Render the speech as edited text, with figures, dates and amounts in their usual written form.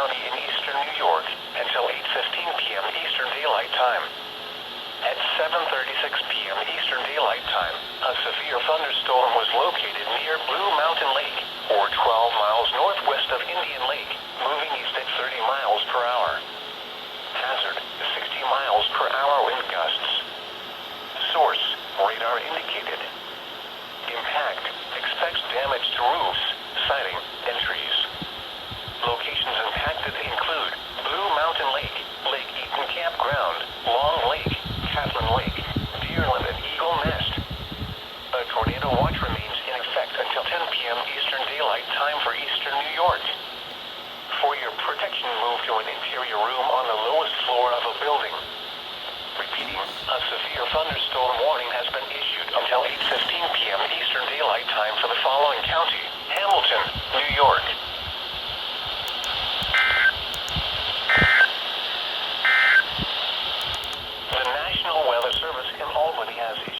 County in eastern New York until 8:15 p.m. Eastern Daylight Time. At 7:36 p.m. Eastern Daylight Time, a severe thunderstorm was located near Blue Mountain Lake, or 12 miles northwest of Indian Lake, moving east at 30 miles per hour. Hazard, 60 miles per hour wind gusts. Source, radar indicated. Impact, expects damage to roofs, siding, and trees. Locations impacted include Blue Mountain Lake, Lake Eaton Campground, Long Lake, Catlin Lake, Deerland, and Eagle Nest. A tornado watch remains in effect until 10 p.m. Eastern Daylight Time for eastern New York. For your protection, move to an interior room on the lowest floor of a building. Repeating, a severe thunderstorm warning has been issued until 8:15 p.m. Eastern Daylight Time for the following